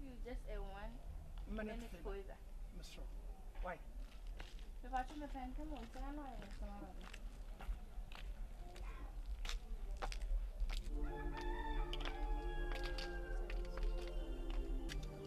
you just a 1 minute further. Mr. Why? If I turn the pen, come on, say I know I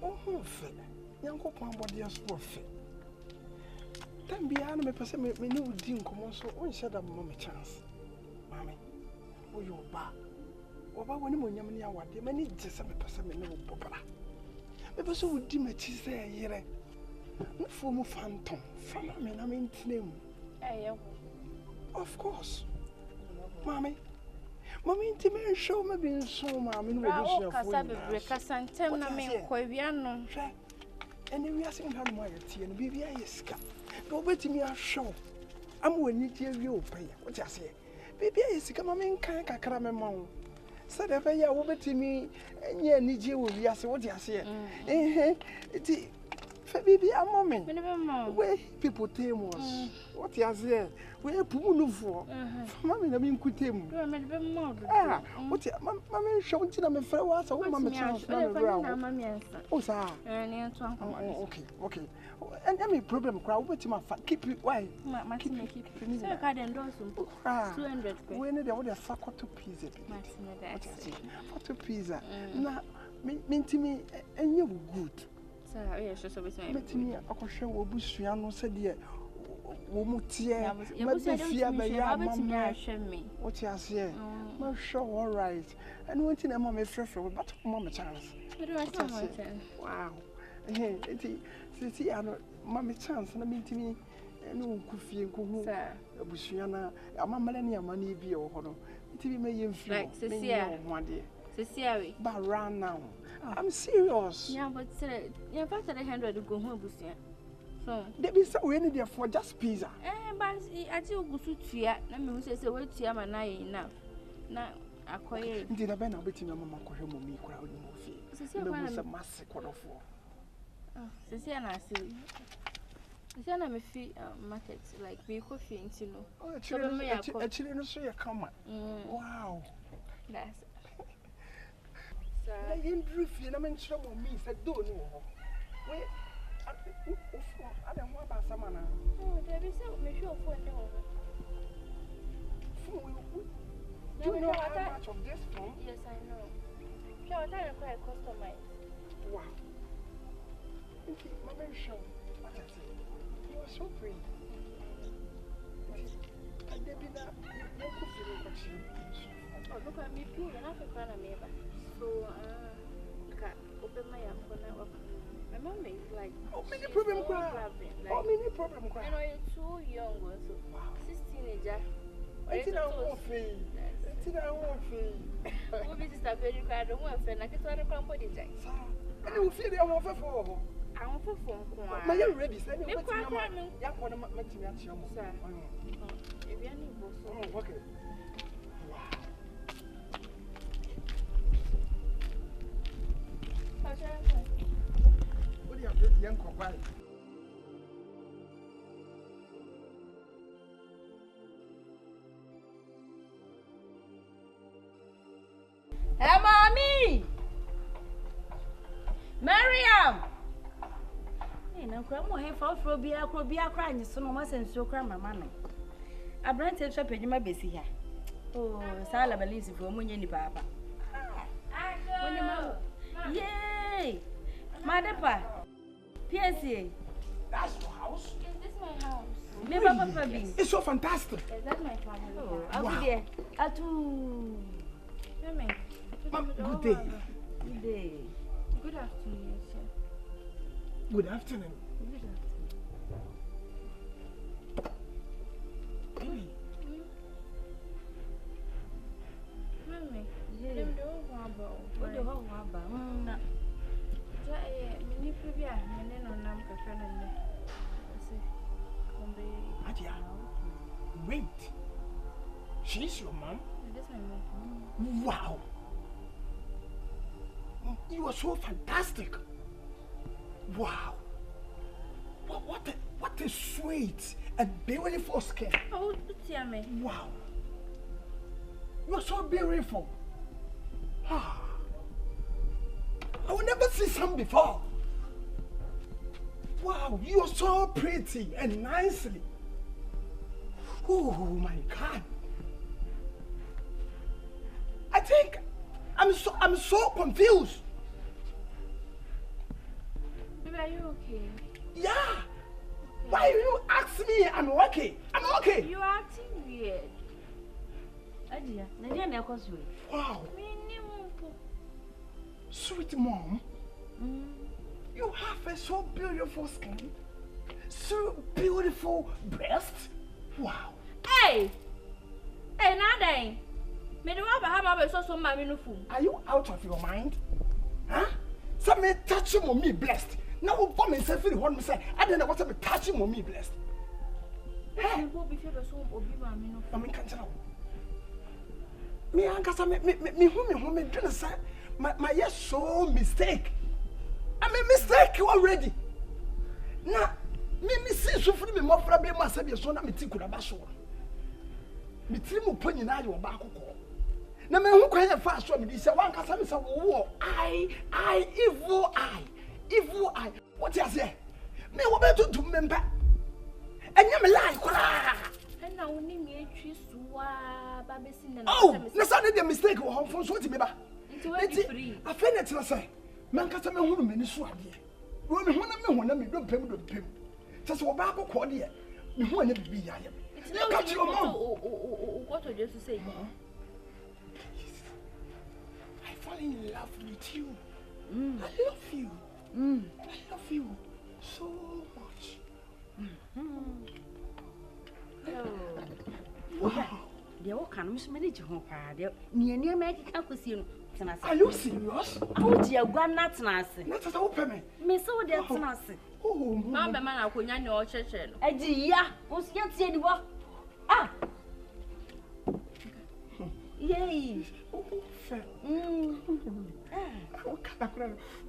Oh, fit. Young Copan body as for fit. Then be an me person me new dean come so one said a moment chance. Mammy, oh, you're bad. Oba when you yamini award, the many just a person me no popula. Maybe so would dim a cheese there, here. No form of phantom. From I mean, name. Of course. Mammy, Mammy, Timmy, show me being so, mammy, no, and we are saying how my tea and baby is cut. Go bet me a show. I'm when you tell you pay. What I say? Baby is come in Kakamon. Said if I will bet me and ye need you will be as what I say. Baby, a moment. Where people tame was. What you say? Where Pulu for? Mammy, I mean, could him. Ah, what Mammy showed to them a fair was a woman. Oh, sir. Okay. And any problem, crowd, wait my fat. Keep it white. Keep it. So I can't endorse 200. When they would have fuck 2 pieces. For 2 pieces. Now, mean to me, and you good. But me, I could show Busiano said, "Dear, Womutia, what you say? No, show all right. And went in a mammy fresh, but mamma chance. Wow. See, I know mammy chance, and I mean to me, no coffee and cool. Busiana, a mamma money be or honor. It may you feel one day. But run now. I'm serious. Yeah, but you're about 100 to go home, Busia. So, they be so any there for just pizza. But I do go to Tia. Let me say, wait, Tiam and I enough. Now, I quite did a banner between your mamma, me, crowd, was a massacre of war. Cecilia, I may fee markets like be coffee, you know. Oh, actually, no, so you come. Wow. That's I didn't brief you, I mean, trouble me, said, don't know. Wait, I don't want about someone. Oh, there is a sure for do you know how much of this phone? Yes, I know. Sure, I don't quite customize. Wow. Okay, my man, show. What I say? You are so free. I did not. Look at me, too, and I can find a neighbor. So, open my phone. My mom is like, oh, many problem, oh, many problem. I know you're too young, so 16 age. It's not awful. It's not awful. This is a very bad one, and I just want to come for the jack. And you feel the offer for. I want for phone. My young ready, send me what I'm making at your sir. If you need both, okay. What do you have, young company? Hey, mommy! Mariam! Hey, now, Grandma, hey, for be a crying, so no more sense so cram, my man. I brand a trap in my busy here. Oh, Sala believes if you're Munini Papa. Yay! Madapa! PSA! That's your house? Is this my house? Never Papa be. It's so fantastic. Is that my family? Oh, I'll be there. Atu. Good day. Good day. Good afternoon, sir. Good afternoon. Good afternoon. Baby. Mommy, Yeah. them do about. What the whole about? Many people are many no name friend and me. AGYA, wait. She's your mom? That's my mom. Wow. You are so fantastic. Wow. What a sweet and beautiful skin. Oh, tell me. Wow. You are so beautiful. Ah. I will never see some before. Wow, you're so pretty and nicely. Oh my God. I think I'm so confused. Baby, are you okay? Yeah. Why you ask me? I'm okay. I'm okay. You're acting weird. Wow. Sweet mom. You have a so beautiful skin. So beautiful breast. Wow. Hey! Hey, Nadine. Are you out of your mind? Huh? Some touching on me blessed. Now for myself in one say, I don't know what I'm touching on me blessed. Hey, I mean, can't tell. Me my yes so mistake. I made mistake already. Now, me see so for me more problem myself so na me think could have so. Me three mo pony na your back ko. Na me hu kwan fast so me say one kasa me say wo evil eye. What you say? Me wo be to member. Enya me lie kura. Na woni me atwi suwa ba be sin na. Oh, na say the mistake wo hon so ti me ba. I feel it to say, man, cast a man who many swag. Women who na me don't pay. Just what back or cordial. You want to be I am. It's your mom. What would you say? I fall in love with you. I love you. I love you so much. Wow. They all can manage home. Near make a cuisine. Are you serious? Oh, dear, one not nasty. Not as open. Miss Odia nasty. Oh, Mamma, man, I couldn't know church. AGYA, who's yet said what? Ah! Yay!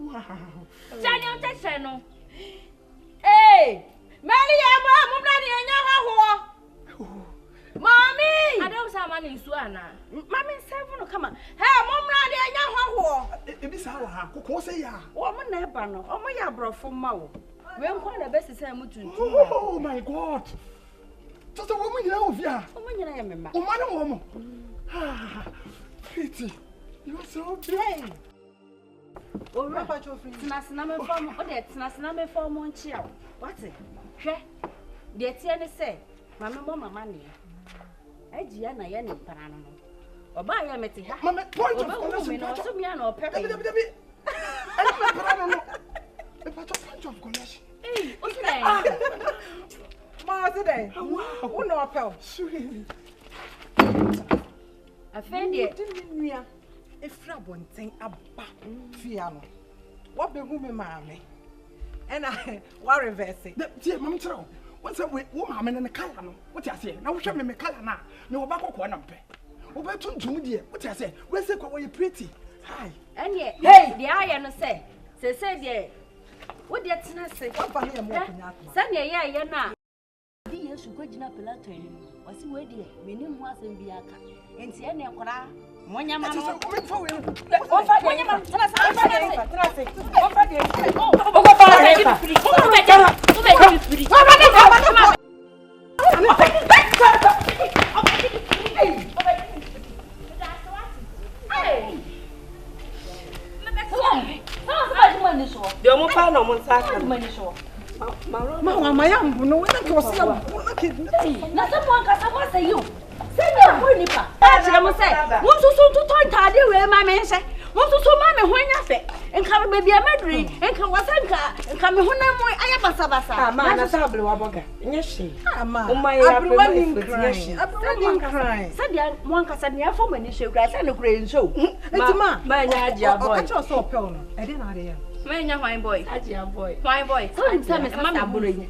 Wow. Channel. Hey! Mariam, Mommy! I don't have money, Suana. Mammy, seven come on. Hey, Mom, It is our cocoa say ya. Woman, never know. Oh, my bro from Mao. We're quite the best to say, oh my God. Just a woman, you know, yeah. Oh, my woman. Ah, pretty. You're so plain. Oh, Robert, your friend, Snasname form, or that Snasname form on chill. What's it? The Tiana say, Mamma, money. AGYA na ya ni parano. Oba ya meti ha. Mama, point of connection. So me no pepe. Debi. Ana parano no. E pa point of connection. Eh, o se Ma today. Wow. Who no apel? Sweet. Afende. Nua. Efra bonten aba. Fia no. What be hu me maame. And I what reverse it. Dear, mama tell. What's up with woman and the color? What you say? Now, show me color now. No, back of one. Over to dear. What you say? Where's the quite you pretty? Hi. And yet, hey, the iron say, dear. What did I say? What for him? Sunday, yeah, now. Dear, should go to Pilato. Was he ready? Meaning was in Biaka. And Siena, when your man coming forward. Over when your man traffic. And come baby a madri and come wasanka and come home I am basa man a table waboga yes my crying said one casania for many show grass and a grain show ma HAJIA boy so pel no I didn't know Manya wine boy HAJIA boy wine boy so tell me mama burin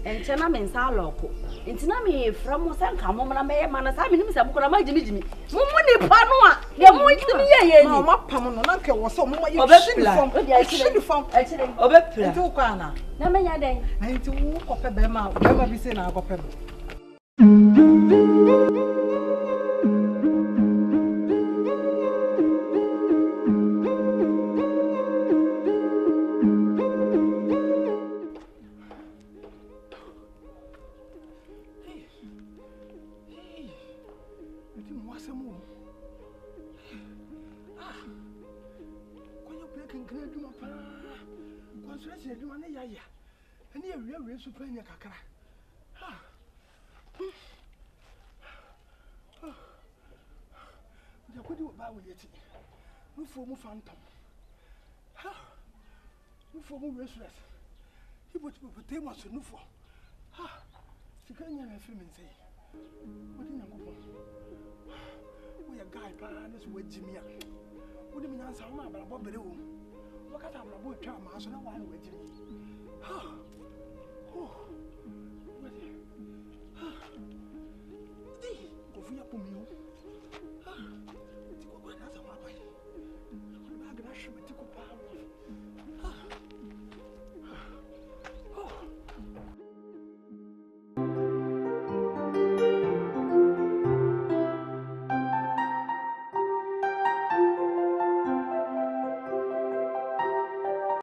and chena men sa loko intina me from wasanka mo na me man sa me nim se bukura ma jimi mo ni pa no a de mo jimi ye ni ma pam no na nke wo so mo ye shiri form obepla nti ko ana na menya den na nti wo kope be ma bi se na kope consolation adwuma ne yaya. Ani awia super nya kakra. Ha. Ya kodi ba wo yeti. No for mu phantom. Ha. No for mu restless. Hippopotamus no for. Ha. Sika nya na film nsei. Wodi nyankopon. We a guy pa na so wagimia. Wodi me nyansa wo ma bra bo bere wo. Wakata bra bo twa ma so na wa na wagimi. Ha.